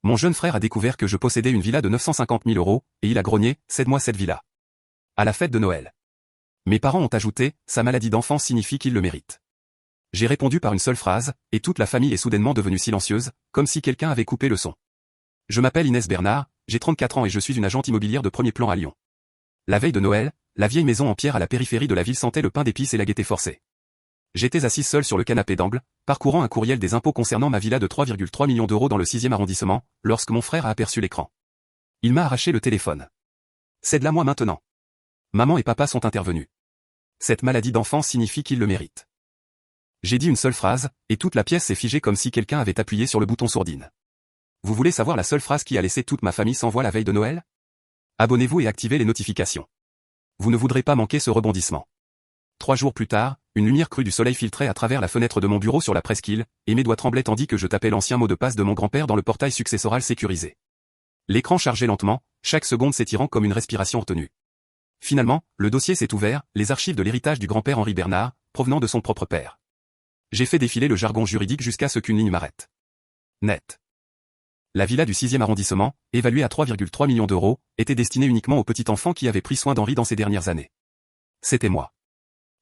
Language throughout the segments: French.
Mon jeune frère a découvert que je possédais une villa de 950 000 €, et il a grogné, cède-moi cette villa. À la fête de Noël. Mes parents ont ajouté, sa maladie d'enfant signifie qu'il le mérite. J'ai répondu par une seule phrase, et toute la famille est soudainement devenue silencieuse, comme si quelqu'un avait coupé le son. Je m'appelle Inès Bernard, j'ai 34 ans et je suis une agente immobilière de premier plan à Lyon. La veille de Noël, la vieille maison en pierre à la périphérie de la ville sentait le pain d'épices et la gaieté forcée. J'étais assise seule sur le canapé d'angle, parcourant un courriel des impôts concernant ma villa de 3,3 millions d'euros dans le 6e arrondissement, lorsque mon frère a aperçu l'écran. Il m'a arraché le téléphone. Cède-la-moi maintenant. Maman et papa sont intervenus. Cette maladie d'enfant signifie qu'il le mérite. J'ai dit une seule phrase, et toute la pièce s'est figée comme si quelqu'un avait appuyé sur le bouton sourdine. Vous voulez savoir la seule phrase qui a laissé toute ma famille sans voix la veille de Noël? Abonnez-vous et activez les notifications. Vous ne voudrez pas manquer ce rebondissement. 3 jours plus tard, une lumière crue du soleil filtrait à travers la fenêtre de mon bureau sur la presqu'île, et mes doigts tremblaient tandis que je tapais l'ancien mot de passe de mon grand-père dans le portail successoral sécurisé. L'écran chargeait lentement, chaque seconde s'étirant comme une respiration retenue. Finalement, le dossier s'est ouvert, les archives de l'héritage du grand-père Henri Bernard, provenant de son propre père. J'ai fait défiler le jargon juridique jusqu'à ce qu'une ligne m'arrête. Net. La villa du 6e arrondissement, évaluée à 3,3 millions d'euros, était destinée uniquement au petit enfant qui avait pris soin d'Henri dans ces dernières années. C'était moi.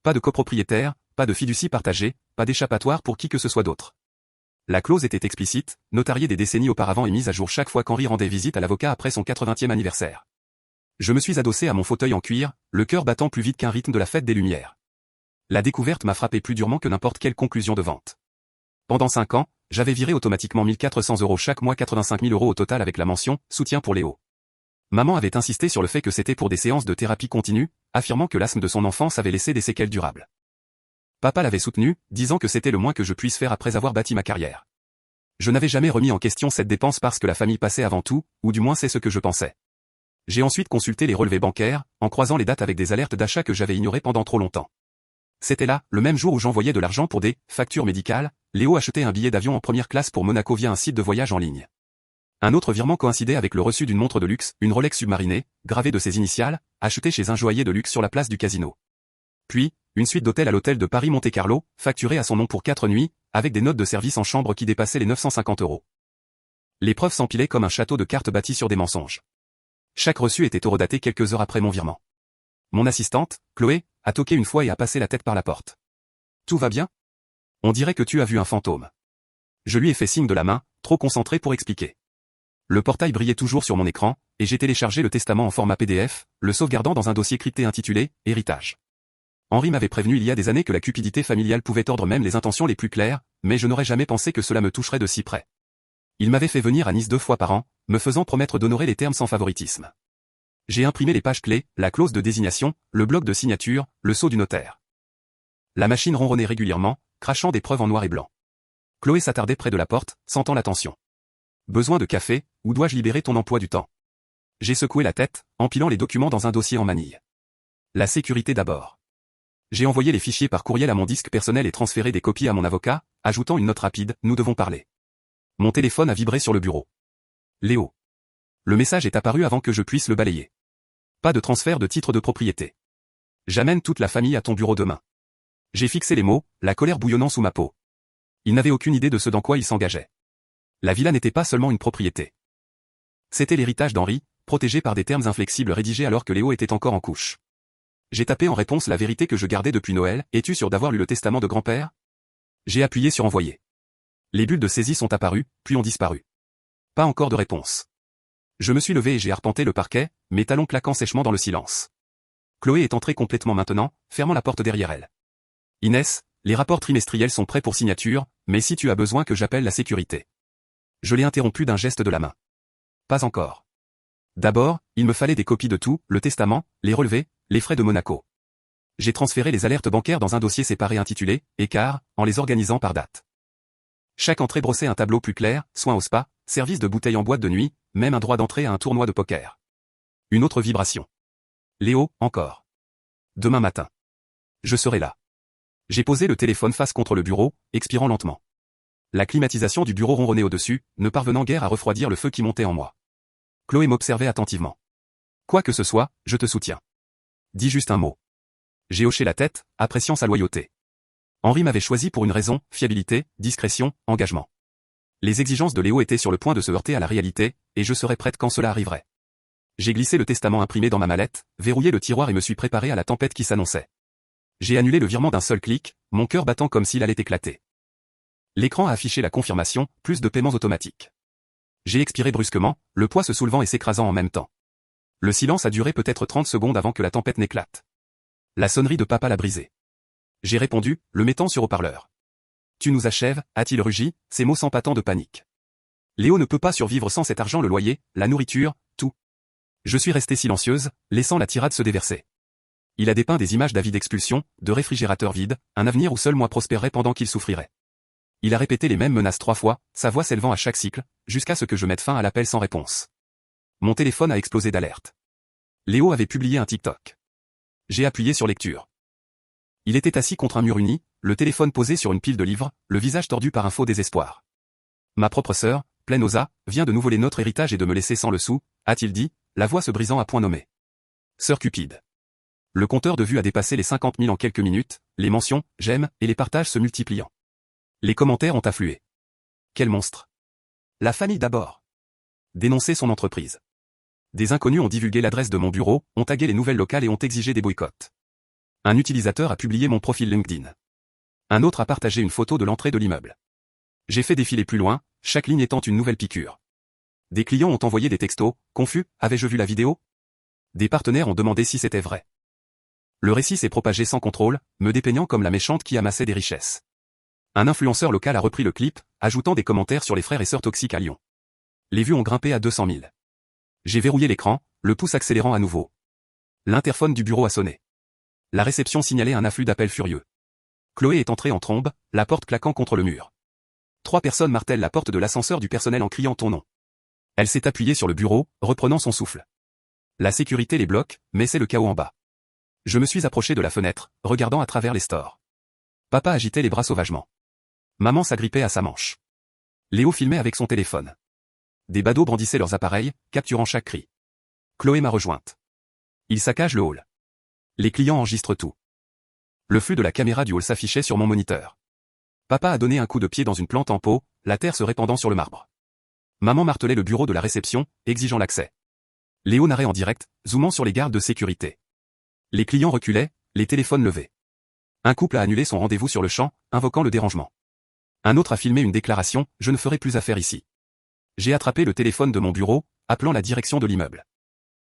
Pas de copropriétaire, pas de fiducie partagée, pas d'échappatoire pour qui que ce soit d'autre. La clause était explicite, notariée des décennies auparavant et mise à jour chaque fois qu'Henri rendait visite à l'avocat après son 80e anniversaire. Je me suis adossé à mon fauteuil en cuir, le cœur battant plus vite qu'un rythme de la fête des Lumières. La découverte m'a frappé plus durement que n'importe quelle conclusion de vente. Pendant 5 ans, j'avais viré automatiquement 1 400 € chaque mois, 85 000 € au total avec la mention « soutien pour Léo ». Maman avait insisté sur le fait que c'était pour des séances de thérapie continue, affirmant que l'asthme de son enfance avait laissé des séquelles durables. Papa l'avait soutenu, disant que c'était le moins que je puisse faire après avoir bâti ma carrière. Je n'avais jamais remis en question cette dépense parce que la famille passait avant tout, ou du moins c'est ce que je pensais. J'ai ensuite consulté les relevés bancaires, en croisant les dates avec des alertes d'achat que j'avais ignorées pendant trop longtemps. C'était là, le même jour où j'envoyais de l'argent pour des factures médicales, Léo achetait un billet d'avion en première classe pour Monaco via un site de voyage en ligne. Un autre virement coïncidait avec le reçu d'une montre de luxe, une Rolex submarinée, gravée de ses initiales, achetée chez un joaillier de luxe sur la place du Casino. Puis, une suite d'hôtels à l'hôtel de Paris Monte-Carlo, facturée à son nom pour 4 nuits, avec des notes de service en chambre qui dépassaient les 950 €. Les preuves s'empilaient comme un château de cartes bâti sur des mensonges. Chaque reçu était horodaté quelques heures après mon virement. Mon assistante, Chloé, a toqué une fois et a passé la tête par la porte. « Tout va bien ? On dirait que tu as vu un fantôme. » Je lui ai fait signe de la main, trop concentré pour expliquer. Le portail brillait toujours sur mon écran, et j'ai téléchargé le testament en format PDF, le sauvegardant dans un dossier crypté intitulé « Héritage ». Henri m'avait prévenu il y a des années que la cupidité familiale pouvait tordre même les intentions les plus claires, mais je n'aurais jamais pensé que cela me toucherait de si près. Il m'avait fait venir à Nice 2 fois par an, me faisant promettre d'honorer les termes sans favoritisme. J'ai imprimé les pages clés, la clause de désignation, le bloc de signature, le sceau du notaire. La machine ronronnait régulièrement, crachant des preuves en noir et blanc. Chloé s'attardait près de la porte, sentant la tension. Besoin de café, ou dois-je libérer ton emploi du temps? J'ai secoué la tête, empilant les documents dans un dossier en manille. La sécurité d'abord. J'ai envoyé les fichiers par courriel à mon disque personnel et transféré des copies à mon avocat, ajoutant une note rapide, nous devons parler. Mon téléphone a vibré sur le bureau. Léo. Le message est apparu avant que je puisse le balayer. Pas de transfert de titre de propriété. J'amène toute la famille à ton bureau demain. J'ai fixé les mots, la colère bouillonnant sous ma peau. Il n'avait aucune idée de ce dans quoi il s'engageait. La villa n'était pas seulement une propriété. C'était l'héritage d'Henri, protégé par des termes inflexibles rédigés alors que Léo était encore en couche. J'ai tapé en réponse la vérité que je gardais depuis Noël, es-tu sûr d'avoir lu le testament de grand-père? J'ai appuyé sur envoyer. Les bulles de saisie sont apparues, puis ont disparu. Pas encore de réponse. Je me suis levé et j'ai arpenté le parquet, mes talons claquant sèchement dans le silence. Chloé est entrée complètement maintenant, fermant la porte derrière elle. Inès, les rapports trimestriels sont prêts pour signature, mais si tu as besoin que j'appelle la sécurité. Je l'ai interrompu d'un geste de la main. Pas encore. D'abord, il me fallait des copies de tout, le testament, les relevés, les frais de Monaco. J'ai transféré les alertes bancaires dans un dossier séparé intitulé « Écart » en les organisant par date. Chaque entrée brossait un tableau plus clair, soins au spa, service de bouteilles en boîte de nuit, même un droit d'entrée à un tournoi de poker. Une autre vibration. Léo, encore. Demain matin. Je serai là. J'ai posé le téléphone face contre le bureau, expirant lentement. La climatisation du bureau ronronnait au-dessus, ne parvenant guère à refroidir le feu qui montait en moi. Chloé m'observait attentivement. Quoi que ce soit, je te soutiens. Dis juste un mot. J'ai hoché la tête, appréciant sa loyauté. Henri m'avait choisi pour une raison, fiabilité, discrétion, engagement. Les exigences de Léo étaient sur le point de se heurter à la réalité, et je serais prête quand cela arriverait. J'ai glissé le testament imprimé dans ma mallette, verrouillé le tiroir et me suis préparé à la tempête qui s'annonçait. J'ai annulé le virement d'un seul clic, mon cœur battant comme s'il allait éclater. L'écran a affiché la confirmation, plus de paiements automatiques. J'ai expiré brusquement, le poids se soulevant et s'écrasant en même temps. Le silence a duré peut-être 30 secondes avant que la tempête n'éclate. La sonnerie de papa l'a brisé. J'ai répondu, le mettant sur haut-parleur. Tu nous achèves, a-t-il rugi, ses mots s'empâtant de panique. Léo ne peut pas survivre sans cet argent, le loyer, la nourriture, tout. Je suis restée silencieuse, laissant la tirade se déverser. Il a dépeint des images d'avis d'expulsion, de réfrigérateurs vides, un avenir où seul moi prospérerais pendant qu'il souffrirait. Il a répété les mêmes menaces 3 fois, sa voix s'élevant à chaque cycle, jusqu'à ce que je mette fin à l'appel sans réponse. Mon téléphone a explosé d'alerte. Léo avait publié un TikTok. J'ai appuyé sur lecture. Il était assis contre un mur uni, le téléphone posé sur une pile de livres, le visage tordu par un faux désespoir. Ma propre sœur, pleine aux as, vient de nous voler notre héritage et de me laisser sans le sou, a-t-il dit, la voix se brisant à point nommé. Sœur Cupide. Le compteur de vues a dépassé les 50 000 en quelques minutes, les mentions, j'aime, et les partages se multipliant. Les commentaires ont afflué. Quel monstre. La famille d'abord. Dénoncer son entreprise. Des inconnus ont divulgué l'adresse de mon bureau, ont tagué les nouvelles locales et ont exigé des boycotts. Un utilisateur a publié mon profil LinkedIn. Un autre a partagé une photo de l'entrée de l'immeuble. J'ai fait défiler plus loin, chaque ligne étant une nouvelle piqûre. Des clients ont envoyé des textos, confus, avais-je vu la vidéo? Des partenaires ont demandé si c'était vrai. Le récit s'est propagé sans contrôle, me dépeignant comme la méchante qui amassait des richesses. Un influenceur local a repris le clip, ajoutant des commentaires sur les frères et sœurs toxiques à Lyon. Les vues ont grimpé à 200 000. J'ai verrouillé l'écran, le pouce accélérant à nouveau. L'interphone du bureau a sonné. La réception signalait un afflux d'appels furieux. Chloé est entrée en trombe, la porte claquant contre le mur. 3 personnes martèlent la porte de l'ascenseur du personnel en criant ton nom. Elle s'est appuyée sur le bureau, reprenant son souffle. La sécurité les bloque, mais c'est le chaos en bas. Je me suis approché de la fenêtre, regardant à travers les stores. Papa agitait les bras sauvagement. Maman s'agrippait à sa manche. Léo filmait avec son téléphone. Des badauds brandissaient leurs appareils, capturant chaque cri. Chloé m'a rejointe. Il saccage le hall. Les clients enregistrent tout. Le flux de la caméra du hall s'affichait sur mon moniteur. Papa a donné un coup de pied dans une plante en pot, la terre se répandant sur le marbre. Maman martelait le bureau de la réception, exigeant l'accès. Léo narrait en direct, zoomant sur les gardes de sécurité. Les clients reculaient, les téléphones levés. Un couple a annulé son rendez-vous sur le champ, invoquant le dérangement. Un autre a filmé une déclaration, je ne ferai plus affaire ici. J'ai attrapé le téléphone de mon bureau, appelant la direction de l'immeuble.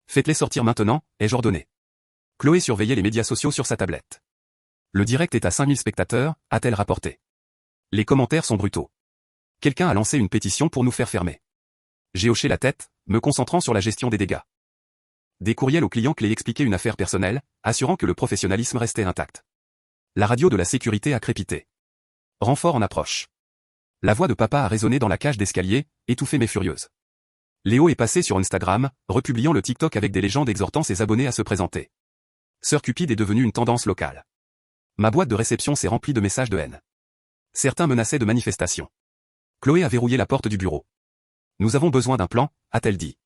Faites-les sortir maintenant, ai-je ordonné. Chloé surveillait les médias sociaux sur sa tablette. Le direct est à 5000 spectateurs, a-t-elle rapporté. Les commentaires sont brutaux. Quelqu'un a lancé une pétition pour nous faire fermer. J'ai hoché la tête, me concentrant sur la gestion des dégâts. Des courriels aux clients clés expliquaient une affaire personnelle, assurant que le professionnalisme restait intact. La radio de la sécurité a crépité. Renfort en approche. La voix de papa a résonné dans la cage d'escalier, étouffée mais furieuse. Léo est passé sur Instagram, republiant le TikTok avec des légendes exhortant ses abonnés à se présenter. Sœur Cupide est devenue une tendance locale. Ma boîte de réception s'est remplie de messages de haine. Certains menaçaient de manifestations. Chloé a verrouillé la porte du bureau. Nous avons besoin d'un plan, a-t-elle dit.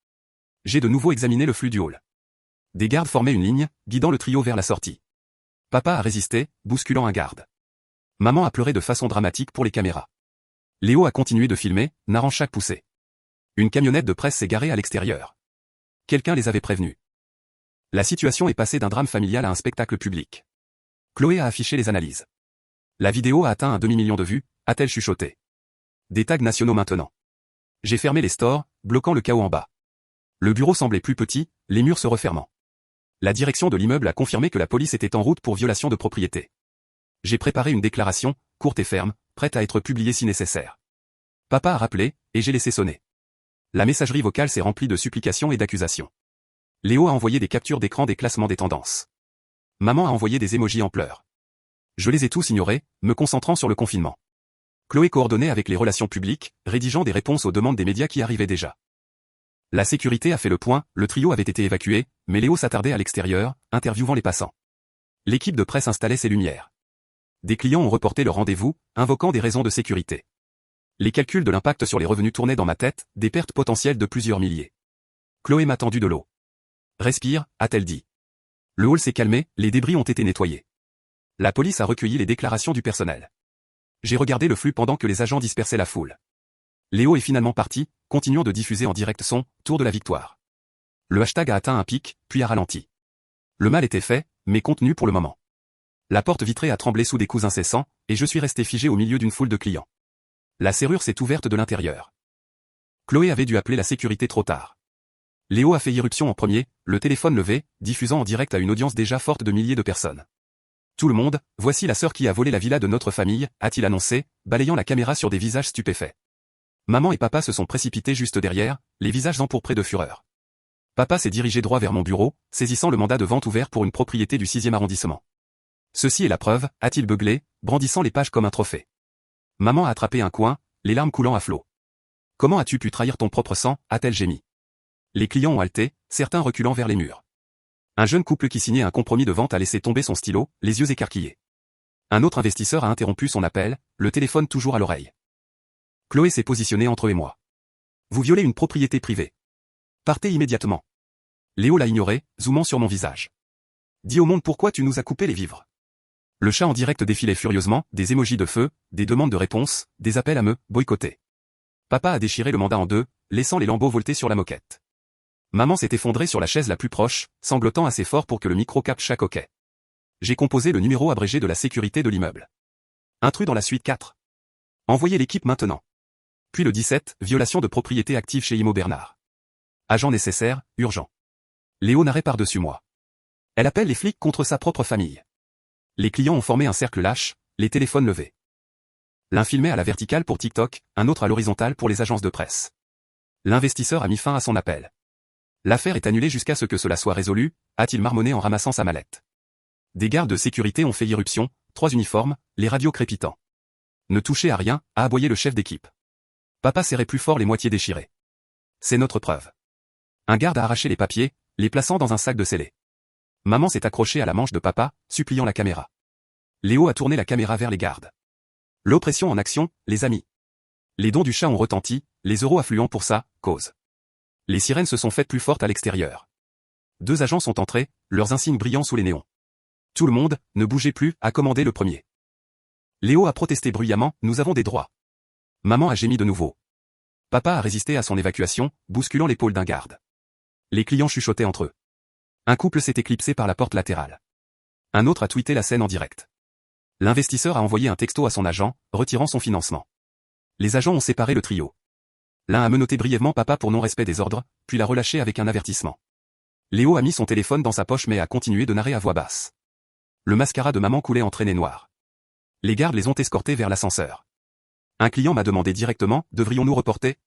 J'ai de nouveau examiné le flux du hall. Des gardes formaient une ligne, guidant le trio vers la sortie. Papa a résisté, bousculant un garde. Maman a pleuré de façon dramatique pour les caméras. Léo a continué de filmer, narrant chaque poussée. Une camionnette de presse s'est garée à l'extérieur. Quelqu'un les avait prévenus. La situation est passée d'un drame familial à un spectacle public. Chloé a affiché les analyses. La vidéo a atteint un demi-million de vues, a-t-elle chuchoté. Des tags nationaux maintenant. J'ai fermé les stores, bloquant le chaos en bas. Le bureau semblait plus petit, les murs se refermant. La direction de l'immeuble a confirmé que la police était en route pour violation de propriété. J'ai préparé une déclaration, courte et ferme, prête à être publiée si nécessaire. Papa a rappelé, et j'ai laissé sonner. La messagerie vocale s'est remplie de supplications et d'accusations. Léo a envoyé des captures d'écran des classements des tendances. Maman a envoyé des émojis en pleurs. Je les ai tous ignorés, me concentrant sur le confinement. Chloé coordonnait avec les relations publiques, rédigeant des réponses aux demandes des médias qui arrivaient déjà. La sécurité a fait le point, le trio avait été évacué, mais Léo s'attardait à l'extérieur, interviewant les passants. L'équipe de presse installait ses lumières. Des clients ont reporté leur rendez-vous, invoquant des raisons de sécurité. Les calculs de l'impact sur les revenus tournaient dans ma tête, des pertes potentielles de plusieurs milliers. Chloé m'a tendu de l'eau. Respire, a-t-elle dit. Le hall s'est calmé, les débris ont été nettoyés. La police a recueilli les déclarations du personnel. J'ai regardé le flux pendant que les agents dispersaient la foule. Léo est finalement parti, continuant de diffuser en direct son « Tour de la victoire ». Le hashtag a atteint un pic, puis a ralenti. Le mal était fait, mais contenu pour le moment. La porte vitrée a tremblé sous des coups incessants, et je suis resté figé au milieu d'une foule de clients. La serrure s'est ouverte de l'intérieur. Chloé avait dû appeler la sécurité trop tard. Léo a fait irruption en premier, le téléphone levé, diffusant en direct à une audience déjà forte de milliers de personnes. Tout le monde, voici la sœur qui a volé la villa de notre famille, a-t-il annoncé, balayant la caméra sur des visages stupéfaits. Maman et papa se sont précipités juste derrière, les visages empourprés de fureur. Papa s'est dirigé droit vers mon bureau, saisissant le mandat de vente ouvert pour une propriété du 6e arrondissement. Ceci est la preuve, a-t-il beuglé, brandissant les pages comme un trophée. Maman a attrapé un coin, les larmes coulant à flots. Comment as-tu pu trahir ton propre sang, a-t-elle gémi. Les clients ont halté, certains reculant vers les murs. Un jeune couple qui signait un compromis de vente a laissé tomber son stylo, les yeux écarquillés. Un autre investisseur a interrompu son appel, le téléphone toujours à l'oreille. Chloé s'est positionnée entre eux et moi. Vous violez une propriété privée. Partez immédiatement. Léo l'a ignoré, zoomant sur mon visage. Dis au monde pourquoi tu nous as coupé les vivres. Le chat en direct défilait furieusement, des émojis de feu, des demandes de réponse, des appels à me boycotter. Papa a déchiré le mandat en deux, laissant les lambeaux volter sur la moquette. Maman s'est effondrée sur la chaise la plus proche, sanglotant assez fort pour que le micro capte chaque hoquet. J'ai composé le numéro abrégé de la sécurité de l'immeuble. Intrus dans la suite 4. Envoyez l'équipe maintenant. Puis le 17, violation de propriété active chez Imo Bernard. Agent nécessaire, urgent. Léo narrait par-dessus moi. Elle appelle les flics contre sa propre famille. Les clients ont formé un cercle lâche, les téléphones levés. L'un filmait à la verticale pour TikTok, un autre à l'horizontale pour les agences de presse. L'investisseur a mis fin à son appel. L'affaire est annulée jusqu'à ce que cela soit résolu, a-t-il marmonné en ramassant sa mallette. Des gardes de sécurité ont fait irruption, 3 uniformes, les radios crépitants. Ne touchez à rien, a aboyé le chef d'équipe. Papa serrait plus fort les moitiés déchirées. C'est notre preuve. Un garde a arraché les papiers, les plaçant dans un sac de scellé. Maman s'est accrochée à la manche de papa, suppliant la caméra. Léo a tourné la caméra vers les gardes. L'oppression en action, les amis. Les dons du chat ont retenti, les euros affluents pour ça, cause. Les sirènes se sont faites plus fortes à l'extérieur. 2 agents sont entrés, leurs insignes brillant sous les néons. Tout le monde, ne bougez plus, a commandé le premier. Léo a protesté bruyamment, nous avons des droits. Maman a gémi de nouveau. Papa a résisté à son évacuation, bousculant l'épaule d'un garde. Les clients chuchotaient entre eux. Un couple s'est éclipsé par la porte latérale. Un autre a tweeté la scène en direct. L'investisseur a envoyé un texto à son agent, retirant son financement. Les agents ont séparé le trio. L'un a menotté brièvement papa pour non-respect des ordres, puis l'a relâché avec un avertissement. Léo a mis son téléphone dans sa poche mais a continué de narrer à voix basse. Le mascara de maman coulait en traînées noires. Les gardes les ont escortés vers l'ascenseur. Un client m'a demandé directement, devrions-nous reporter?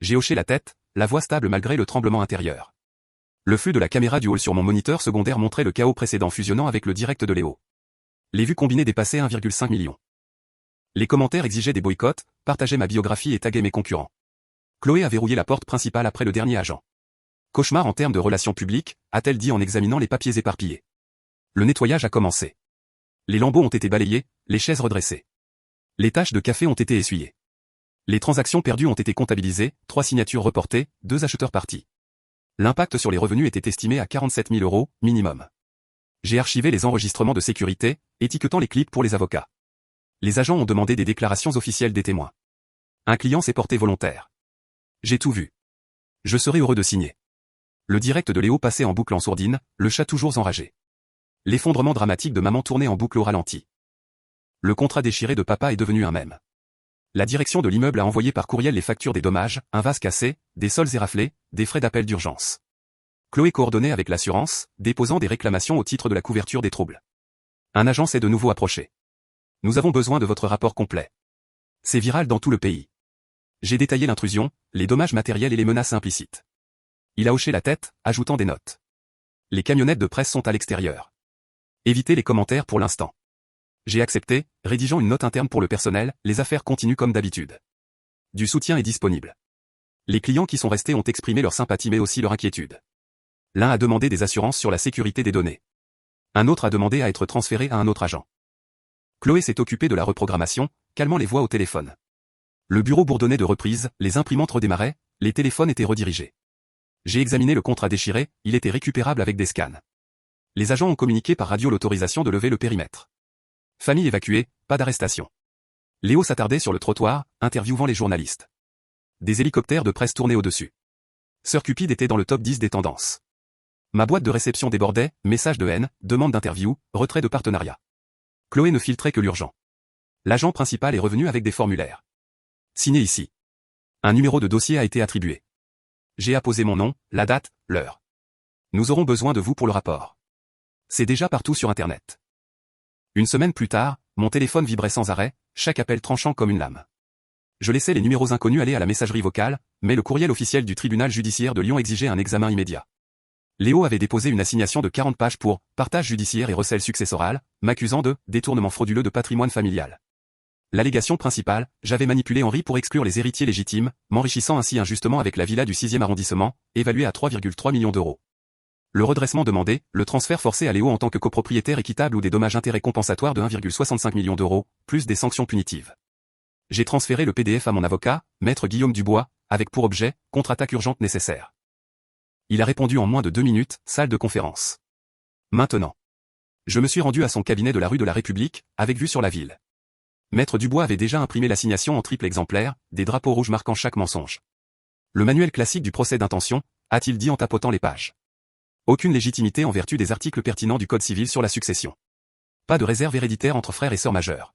J'ai hoché la tête, la voix stable malgré le tremblement intérieur. Le flux de la caméra du hall sur mon moniteur secondaire montrait le chaos précédent fusionnant avec le direct de Léo. Les vues combinées dépassaient 1,5 million. Les commentaires exigeaient des boycotts, partageaient ma biographie et taguaient mes concurrents. Chloé a verrouillé la porte principale après le dernier agent. Cauchemar en termes de relations publiques, a-t-elle dit en examinant les papiers éparpillés. Le nettoyage a commencé. Les lambeaux ont été balayés, les chaises redressées. Les taches de café ont été essuyées. Les transactions perdues ont été comptabilisées, 3 signatures reportées, 2 acheteurs partis. L'impact sur les revenus était estimé à 47 000 euros, minimum. J'ai archivé les enregistrements de sécurité, étiquetant les clips pour les avocats. Les agents ont demandé des déclarations officielles des témoins. Un client s'est porté volontaire. J'ai tout vu. Je serai heureux de signer. Le direct de Léo passait en boucle en sourdine, le chat toujours enragé. L'effondrement dramatique de maman tournait en boucle au ralenti. Le contrat déchiré de papa est devenu un mème. La direction de l'immeuble a envoyé par courriel les factures des dommages, un vase cassé, des sols éraflés, des frais d'appel d'urgence. Chloé coordonnait avec l'assurance, déposant des réclamations au titre de la couverture des troubles. Un agent s'est de nouveau approché. Nous avons besoin de votre rapport complet. C'est viral dans tout le pays. J'ai détaillé l'intrusion, les dommages matériels et les menaces implicites. Il a hoché la tête, ajoutant des notes. Les camionnettes de presse sont à l'extérieur. Évitez les commentaires pour l'instant. J'ai accepté, rédigeant une note interne pour le personnel, les affaires continuent comme d'habitude. Du soutien est disponible. Les clients qui sont restés ont exprimé leur sympathie mais aussi leur inquiétude. L'un a demandé des assurances sur la sécurité des données. Un autre a demandé à être transféré à un autre agent. Chloé s'est occupée de la reprogrammation, calmant les voix au téléphone. Le bureau bourdonnait de reprises, les imprimantes redémarraient, les téléphones étaient redirigés. J'ai examiné le contrat déchiré, il était récupérable avec des scans. Les agents ont communiqué par radio l'autorisation de lever le périmètre. Famille évacuée, pas d'arrestation. Léo s'attardait sur le trottoir, interviewant les journalistes. Des hélicoptères de presse tournaient au-dessus. Sœur Cupide était dans le top 10 des tendances. Ma boîte de réception débordait, messages de haine, demandes d'interview, retrait de partenariat. Chloé ne filtrait que l'urgent. L'agent principal est revenu avec des formulaires. Signé ici. Un numéro de dossier a été attribué. J'ai apposé mon nom, la date, l'heure. Nous aurons besoin de vous pour le rapport. C'est déjà partout sur Internet. Une semaine plus tard, mon téléphone vibrait sans arrêt, chaque appel tranchant comme une lame. Je laissais les numéros inconnus aller à la messagerie vocale, mais le courriel officiel du tribunal judiciaire de Lyon exigeait un examen immédiat. Léo avait déposé une assignation de 40 pages pour « partage judiciaire et recel successoral », m'accusant de « détournement frauduleux de patrimoine familial ». L'allégation principale, j'avais manipulé Henri pour exclure les héritiers légitimes, m'enrichissant ainsi injustement avec la villa du 6e arrondissement, évaluée à 3,3 millions d'euros. Le redressement demandé, le transfert forcé à Léo en tant que copropriétaire équitable ou des dommages-intérêts compensatoires de 1,65 million d'euros, plus des sanctions punitives. J'ai transféré le PDF à mon avocat, maître Guillaume Dubois, avec pour objet, contre-attaque urgente nécessaire. Il a répondu en moins de 2 minutes, salle de conférence. Maintenant. Je me suis rendu à son cabinet de la rue de la République, avec vue sur la ville. Maître Dubois avait déjà imprimé l'assignation en triple exemplaire, des drapeaux rouges marquant chaque mensonge. Le manuel classique du procès d'intention, a-t-il dit en tapotant les pages. Aucune légitimité en vertu des articles pertinents du Code civil sur la succession. Pas de réserve héréditaire entre frères et sœurs majeurs.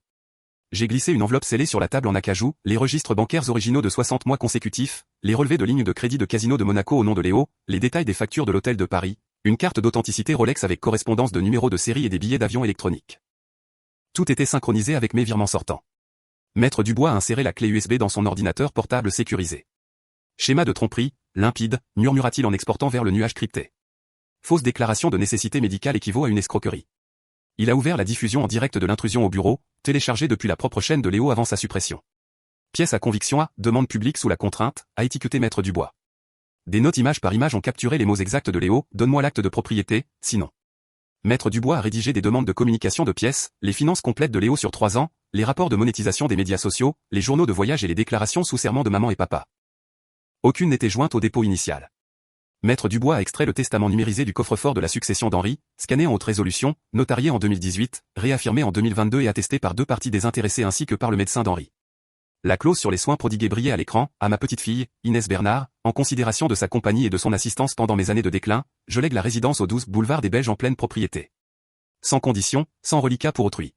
J'ai glissé une enveloppe scellée sur la table en acajou, les registres bancaires originaux de 60 mois consécutifs, les relevés de lignes de crédit de Casino de Monaco au nom de Léo, les détails des factures de l'hôtel de Paris, une carte d'authenticité Rolex avec correspondance de numéros de série et des billets d'avion électroniques. Tout était synchronisé avec mes virements sortants. Maître Dubois a inséré la clé USB dans son ordinateur portable sécurisé. Schéma de tromperie, limpide, murmura-t-il en exportant vers le nuage crypté. Fausse déclaration de nécessité médicale équivaut à une escroquerie. Il a ouvert la diffusion en direct de l'intrusion au bureau, téléchargée depuis la propre chaîne de Léo avant sa suppression. Pièce à conviction A, demande publique sous la contrainte, a étiqueté Maître Dubois. Des notes image par image ont capturé les mots exacts de Léo, donne-moi l'acte de propriété, sinon. Maître Dubois a rédigé des demandes de communication de pièces, les finances complètes de Léo sur 3 ans, les rapports de monétisation des médias sociaux, les journaux de voyage et les déclarations sous serment de maman et papa. Aucune n'était jointe au dépôt initial. Maître Dubois a extrait le testament numérisé du coffre-fort de la succession d'Henri, scanné en haute résolution, notarié en 2018, réaffirmé en 2022 et attesté par 2 parties désintéressées ainsi que par le médecin d'Henri. La clause sur les soins prodigués brillait à l'écran, à ma petite-fille, Inès Bernard, en considération de sa compagnie et de son assistance pendant mes années de déclin, je lègue la résidence au 12 boulevard des Belges en pleine propriété. Sans condition, sans reliquat pour autrui.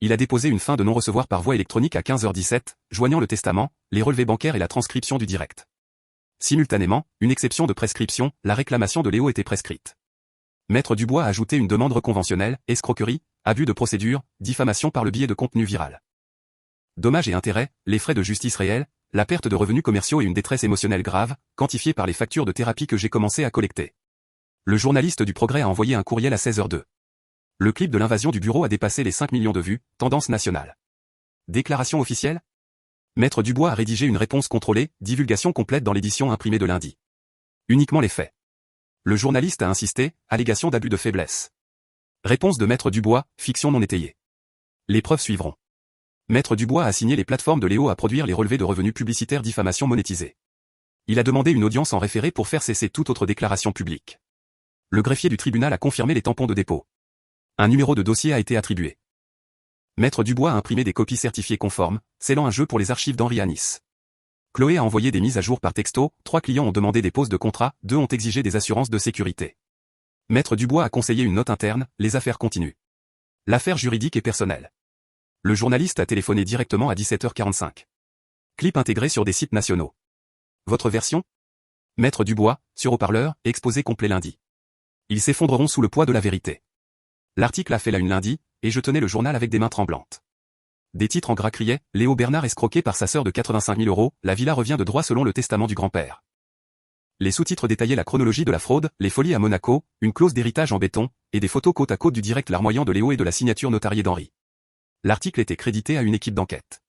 Il a déposé une fin de non-recevoir par voie électronique à 15h17, joignant le testament, les relevés bancaires et la transcription du direct. Simultanément, une exception de prescription, la réclamation de Léo était prescrite. Maître Dubois a ajouté une demande reconventionnelle, escroquerie, abus de procédure, diffamation par le biais de contenu viral. Dommages et intérêts, les frais de justice réels, la perte de revenus commerciaux et une détresse émotionnelle grave, quantifiée par les factures de thérapie que j'ai commencé à collecter. Le journaliste du Progrès a envoyé un courriel à 16h02. Le clip de l'invasion du bureau a dépassé les 5 millions de vues, tendance nationale. Déclaration officielle ? Maître Dubois a rédigé une réponse contrôlée, divulgation complète dans l'édition imprimée de lundi. Uniquement les faits. Le journaliste a insisté, allégation d'abus de faiblesse. Réponse de Maître Dubois, fiction non étayée. Les preuves suivront. Maître Dubois a assigné les plateformes de Léo à produire les relevés de revenus publicitaires diffamation monétisés. Il a demandé une audience en référé pour faire cesser toute autre déclaration publique. Le greffier du tribunal a confirmé les tampons de dépôt. Un numéro de dossier a été attribué. Maître Dubois a imprimé des copies certifiées conformes, scellant un jeu pour les archives d'Henri à Nice. Chloé a envoyé des mises à jour par texto, 3 clients ont demandé des pauses de contrat, 2 ont exigé des assurances de sécurité. Maître Dubois a conseillé une note interne, les affaires continuent. L'affaire juridique est personnelle. Le journaliste a téléphoné directement à 17h45. Clip intégré sur des sites nationaux. Votre version ? Maître Dubois, sur haut-parleur, exposé complet lundi. Ils s'effondreront sous le poids de la vérité. L'article a fait la une lundi, et je tenais le journal avec des mains tremblantes. Des titres en gras criaient, Léo Bernard escroqué par sa sœur de 85 000 €, la villa revient de droit selon le testament du grand-père. Les sous-titres détaillaient la chronologie de la fraude, les folies à Monaco, une clause d'héritage en béton, et des photos côte à côte du direct larmoyant de Léo et de la signature notariée d'Henri. L'article était crédité à une équipe d'enquête.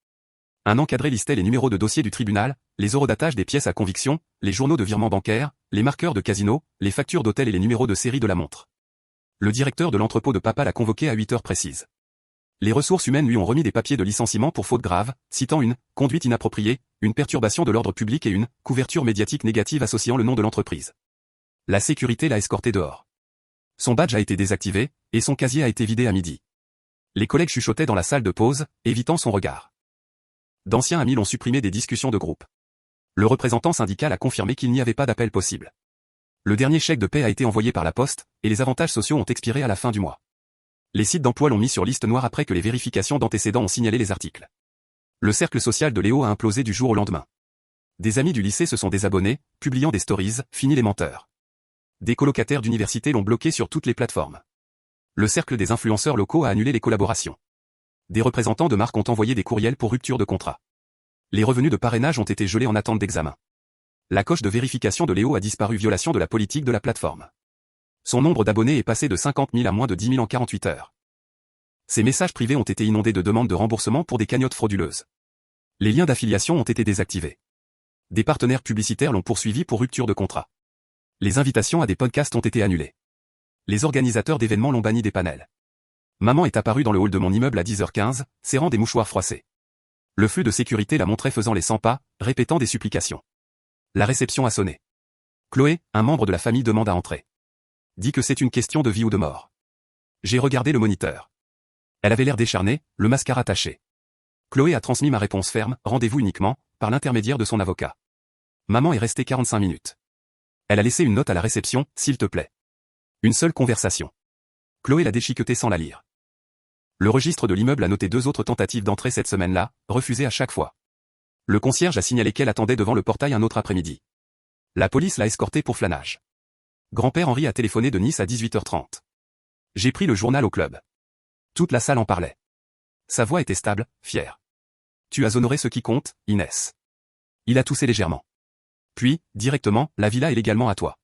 Un encadré listait les numéros de dossier du tribunal, les horodatage des pièces à conviction, les journaux de virement bancaire, les marqueurs de casino, les factures d'hôtel et les numéros de série de la montre. Le directeur de l'entrepôt de papa l'a convoqué à 8 heures précises. Les ressources humaines lui ont remis des papiers de licenciement pour faute grave, citant une conduite inappropriée, une perturbation de l'ordre public et une couverture médiatique négative associant le nom de l'entreprise. La sécurité l'a escorté dehors. Son badge a été désactivé, et son casier a été vidé à midi. Les collègues chuchotaient dans la salle de pause, évitant son regard. D'anciens amis l'ont supprimé des discussions de groupe. Le représentant syndical a confirmé qu'il n'y avait pas d'appel possible. Le dernier chèque de paie a été envoyé par la poste, et les avantages sociaux ont expiré à la fin du mois. Les sites d'emploi l'ont mis sur liste noire après que les vérifications d'antécédents ont signalé les articles. Le cercle social de Léo a implosé du jour au lendemain. Des amis du lycée se sont désabonnés, publiant des stories, fini les menteurs. Des colocataires d'université l'ont bloqué sur toutes les plateformes. Le cercle des influenceurs locaux a annulé les collaborations. Des représentants de marques ont envoyé des courriels pour rupture de contrat. Les revenus de parrainage ont été gelés en attente d'examen. La coche de vérification de Léo a disparu, violation de la politique de la plateforme. Son nombre d'abonnés est passé de 50 000 à moins de 10 000 en 48 heures. Ses messages privés ont été inondés de demandes de remboursement pour des cagnottes frauduleuses. Les liens d'affiliation ont été désactivés. Des partenaires publicitaires l'ont poursuivi pour rupture de contrat. Les invitations à des podcasts ont été annulées. Les organisateurs d'événements l'ont banni des panels. Maman est apparue dans le hall de mon immeuble à 10h15, serrant des mouchoirs froissés. Le flux de sécurité la montrait faisant les 100 pas, répétant des supplications. La réception a sonné. Chloé, un membre de la famille, demande à entrer. Dit que c'est une question de vie ou de mort. J'ai regardé le moniteur. Elle avait l'air décharnée, le mascara taché. Chloé a transmis ma réponse ferme, rendez-vous uniquement, par l'intermédiaire de son avocat. Maman est restée 45 minutes. Elle a laissé une note à la réception, s'il te plaît. Une seule conversation. Chloé l'a déchiquetée sans la lire. Le registre de l'immeuble a noté 2 autres tentatives d'entrée cette semaine-là, refusées à chaque fois. Le concierge a signalé qu'elle attendait devant le portail un autre après-midi. La police l'a escortée pour flânage. Grand-père Henri a téléphoné de Nice à 18h30. J'ai pris le journal au club. Toute la salle en parlait. Sa voix était stable, fière. Tu as honoré ce qui compte, Inès. Il a toussé légèrement. Puis, directement, la villa est légalement à toi.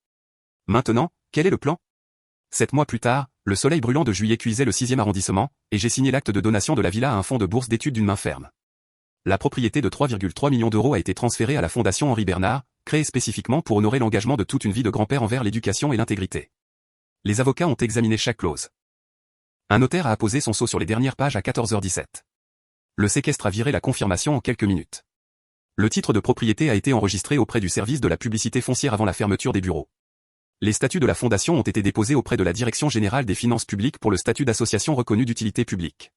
Maintenant, quel est le plan? 7 mois plus tard, le soleil brûlant de juillet cuisait le 6e arrondissement, et j'ai signé l'acte de donation de la villa à un fonds de bourse d'études d'une main ferme. La propriété de 3,3 millions d'euros a été transférée à la Fondation Henri Bernard, créée spécifiquement pour honorer l'engagement de toute une vie de grand-père envers l'éducation et l'intégrité. Les avocats ont examiné chaque clause. Un notaire a apposé son sceau sur les dernières pages à 14h17. Le séquestre a viré la confirmation en quelques minutes. Le titre de propriété a été enregistré auprès du service de la publicité foncière avant la fermeture des bureaux. Les statuts de la fondation ont été déposés auprès de la Direction générale des finances publiques pour le statut d'association reconnue d'utilité publique.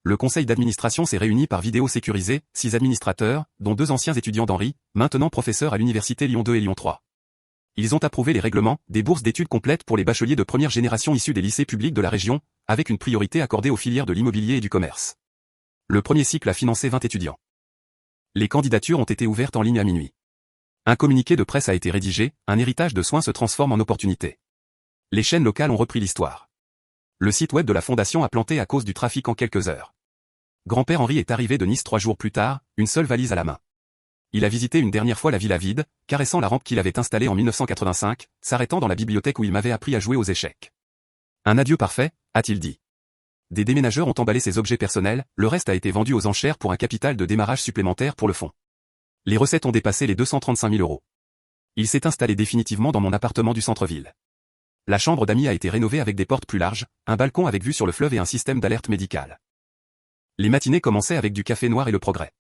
Le conseil d'administration s'est réuni par vidéo sécurisée, 6 administrateurs, dont 2 anciens étudiants d'Henri, maintenant professeurs à l'université Lyon 2 et Lyon 3. Ils ont approuvé les règlements, des bourses d'études complètes pour les bacheliers de première génération issus des lycées publics de la région, avec une priorité accordée aux filières de l'immobilier et du commerce. Le premier cycle a financé 20 étudiants. Les candidatures ont été ouvertes en ligne à minuit. Un communiqué de presse a été rédigé, un héritage de soins se transforme en opportunité. Les chaînes locales ont repris l'histoire. Le site web de la fondation a planté à cause du trafic en quelques heures. Grand-père Henri est arrivé de Nice 3 jours plus tard, une seule valise à la main. Il a visité une dernière fois la villa vide, caressant la rampe qu'il avait installée en 1985, s'arrêtant dans la bibliothèque où il m'avait appris à jouer aux échecs. Un adieu parfait, a-t-il dit. Des déménageurs ont emballé ses objets personnels, le reste a été vendu aux enchères pour un capital de démarrage supplémentaire pour le fonds. Les recettes ont dépassé les 235 000 euros. Il s'est installé définitivement dans mon appartement du centre-ville. La chambre d'amis a été rénovée avec des portes plus larges, un balcon avec vue sur le fleuve et un système d'alerte médicale. Les matinées commençaient avec du café noir et le progrès.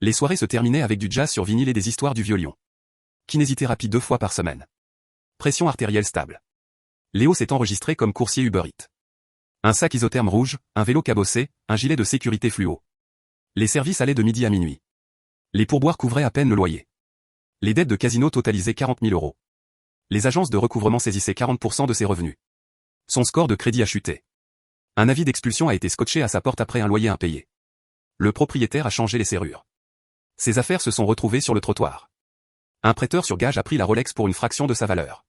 Les soirées se terminaient avec du jazz sur vinyle et des histoires du vieux lion. Kinésithérapie 2 fois par semaine. Pression artérielle stable. Léo s'est enregistré comme coursier Uber Eats. Un sac isotherme rouge, un vélo cabossé, un gilet de sécurité fluo. Les services allaient de midi à minuit. Les pourboires couvraient à peine le loyer. Les dettes de casino totalisaient 40 000 euros. Les agences de recouvrement saisissaient 40% de ses revenus. Son score de crédit a chuté. Un avis d'expulsion a été scotché à sa porte après un loyer impayé. Le propriétaire a changé les serrures. Ses affaires se sont retrouvées sur le trottoir. Un prêteur sur gage a pris la Rolex pour une fraction de sa valeur.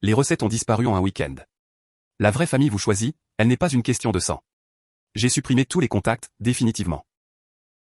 Les recettes ont disparu en un week-end. La vraie famille vous choisit, elle n'est pas une question de sang. J'ai supprimé tous les contacts, définitivement.